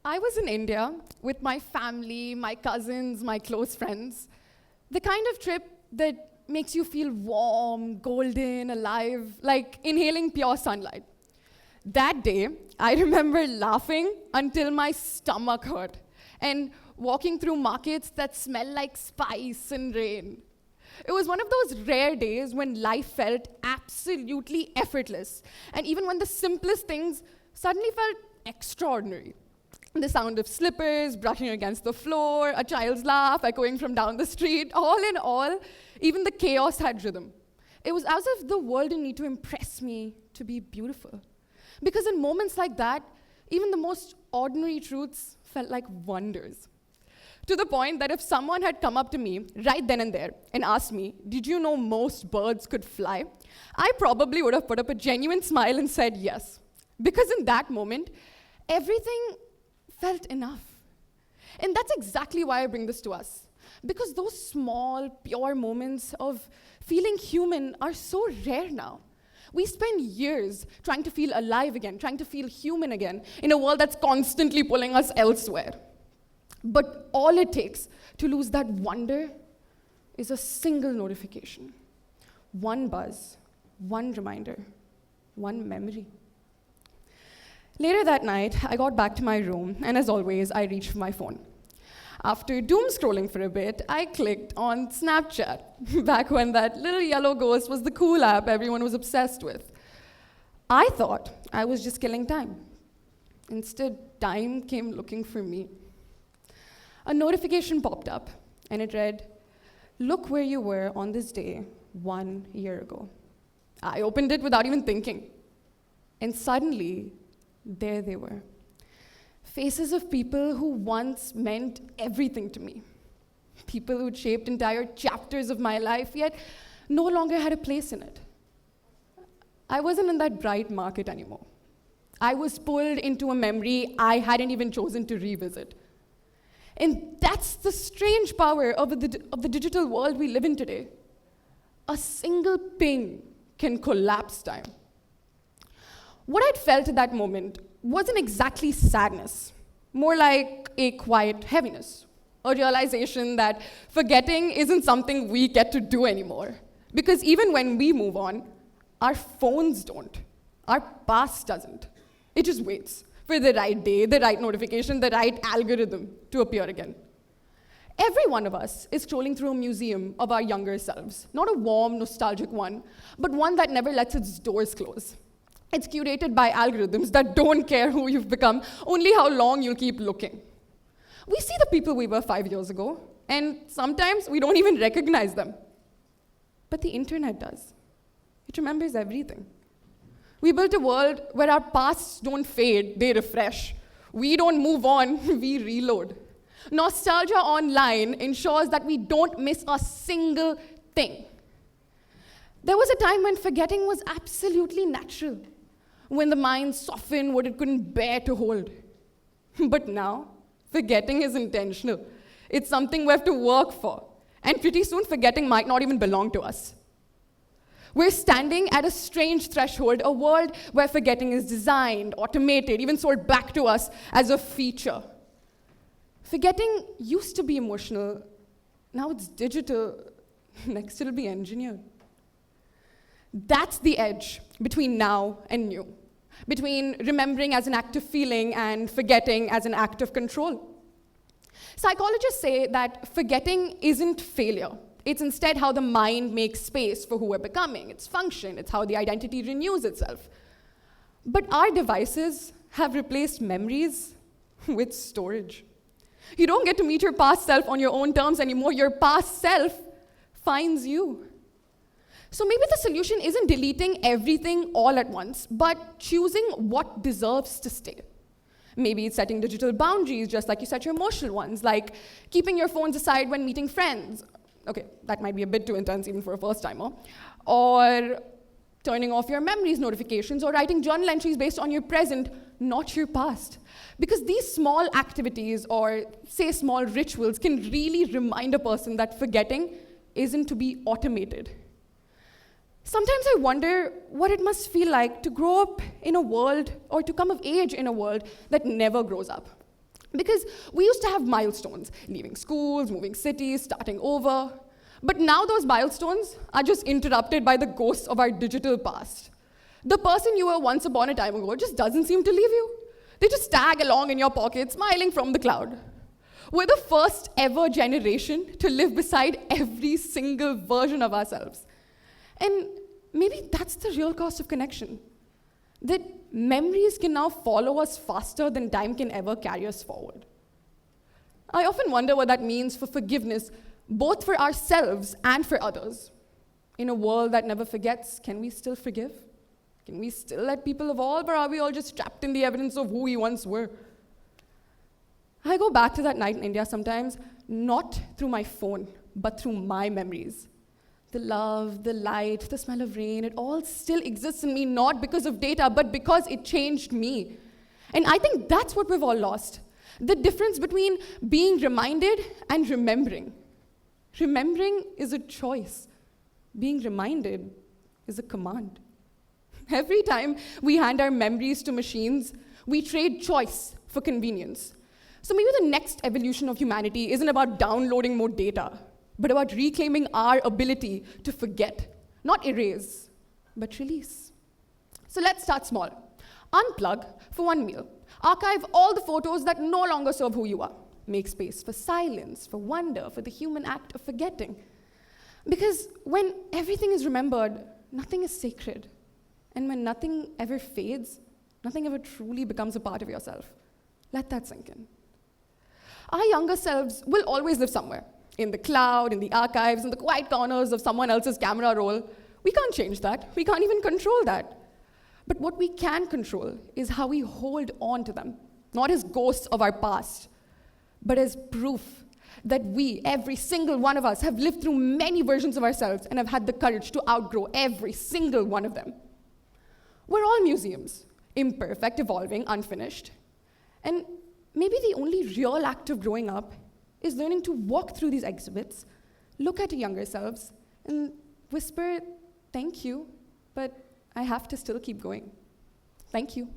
I was in India with my family, my cousins, my close friends. The kind of trip that makes you feel warm, golden, alive, like inhaling pure sunlight. That day, I remember laughing until my stomach hurt and walking through markets that smell like spice and rain. It was one of those rare days when life felt absolutely effortless, and even when the simplest things suddenly felt extraordinary. The sound of slippers brushing against the floor, a child's laugh echoing from down the street, all in all, even the chaos had rhythm. It was as if the world didn't need to impress me to be beautiful. Because in moments like that, even the most ordinary truths felt like wonders. To the point that if someone had come up to me right then and there and asked me, "Did you know most birds could fly?" I probably would have put up a genuine smile and said yes. Because in that moment, everything felt enough. And that's exactly why I bring this to us. Because those small, pure moments of feeling human are so rare now. We spend years trying to feel alive again, trying to feel human again, in a world that's constantly pulling us elsewhere. But all it takes to lose that wonder is a single notification. One buzz, one reminder, one memory. Later that night, I got back to my room, and as always, I reached for my phone. After doom scrolling for a bit, I clicked on Snapchat, back when that little yellow ghost was the cool app everyone was obsessed with. I thought I was just killing time. Instead, time came looking for me. A notification popped up, and it read, "Look where you were on this day 1 year ago." I opened it without even thinking. And suddenly, there they were. Faces of people who once meant everything to me. People who'd shaped entire chapters of my life, yet no longer had a place in it. I wasn't in that bright market anymore. I was pulled into a memory I hadn't even chosen to revisit. And that's the strange power of the digital world we live in today. A single ping can collapse time. What I'd felt at that moment wasn't exactly sadness, more like a quiet heaviness, a realization that forgetting isn't something we get to do anymore. Because even when we move on, our phones don't. Our past doesn't. It just waits for the right day, the right notification, the right algorithm to appear again. Every one of us is scrolling through a museum of our younger selves, not a warm, nostalgic one, but one that never lets its doors close. It's curated by algorithms that don't care who you've become, only how long you'll keep looking. We see the people we were 5 years ago, and sometimes we don't even recognize them. But the internet does. It remembers everything. We built a world where our pasts don't fade, they refresh. We don't move on, we reload. Nostalgia online ensures that we don't miss a single thing. There was a time when forgetting was absolutely natural, when the mind softened what it couldn't bear to hold. But now, forgetting is intentional. It's something we have to work for. And pretty soon, forgetting might not even belong to us. We're standing at a strange threshold, a world where forgetting is designed, automated, even sold back to us as a feature. Forgetting used to be emotional. Now it's digital. Next, it'll be engineered. That's the edge between now and new, between remembering as an act of feeling and forgetting as an act of control. Psychologists say that forgetting isn't failure. It's instead how the mind makes space for who we're becoming, its function, it's how the identity renews itself. But our devices have replaced memories with storage. You don't get to meet your past self on your own terms anymore. Your past self finds you. So maybe the solution isn't deleting everything all at once, but choosing what deserves to stay. Maybe it's setting digital boundaries, just like you set your emotional ones, like keeping your phones aside when meeting friends. Okay, that might be a bit too intense even for a first-timer. Or turning off your memories notifications, or writing journal entries based on your present, not your past. Because these small activities, or say small rituals, can really remind a person that forgetting isn't to be automated. Sometimes I wonder what it must feel like to grow up in a world, or to come of age in a world that never grows up. Because we used to have milestones, leaving schools, moving cities, starting over. But now those milestones are just interrupted by the ghosts of our digital past. The person you were once upon a time ago just doesn't seem to leave you. They just tag along in your pocket, smiling from the cloud. We're the first ever generation to live beside every single version of ourselves. And maybe that's the real cost of connection. That memories can now follow us faster than time can ever carry us forward. I often wonder what that means for forgiveness, both for ourselves and for others. In a world that never forgets, can we still forgive? Can we still let people evolve, or are we all just trapped in the evidence of who we once were? I go back to that night in India sometimes, not through my phone, but through my memories. The love, the light, the smell of rain, it all still exists in me, not because of data, but because it changed me. And I think that's what we've all lost. The difference between being reminded and remembering. Remembering is a choice. Being reminded is a command. Every time we hand our memories to machines, we trade choice for convenience. So maybe the next evolution of humanity isn't about downloading more data, but about reclaiming our ability to forget, not erase, but release. So let's start small. Unplug for one meal. Archive all the photos that no longer serve who you are. Make space for silence, for wonder, for the human act of forgetting. Because when everything is remembered, nothing is sacred. And when nothing ever fades, nothing ever truly becomes a part of yourself. Let that sink in. Our younger selves will always live somewhere, in the cloud, in the archives, in the quiet corners of someone else's camera roll. We can't change that. We can't even control that. But what we can control is how we hold on to them, not as ghosts of our past, but as proof that we, every single one of us, have lived through many versions of ourselves and have had the courage to outgrow every single one of them. We're all museums, imperfect, evolving, unfinished. And maybe the only real act of growing up is learning to walk through these exhibits, look at your younger selves, and whisper, thank you, but I have to still keep going. Thank you.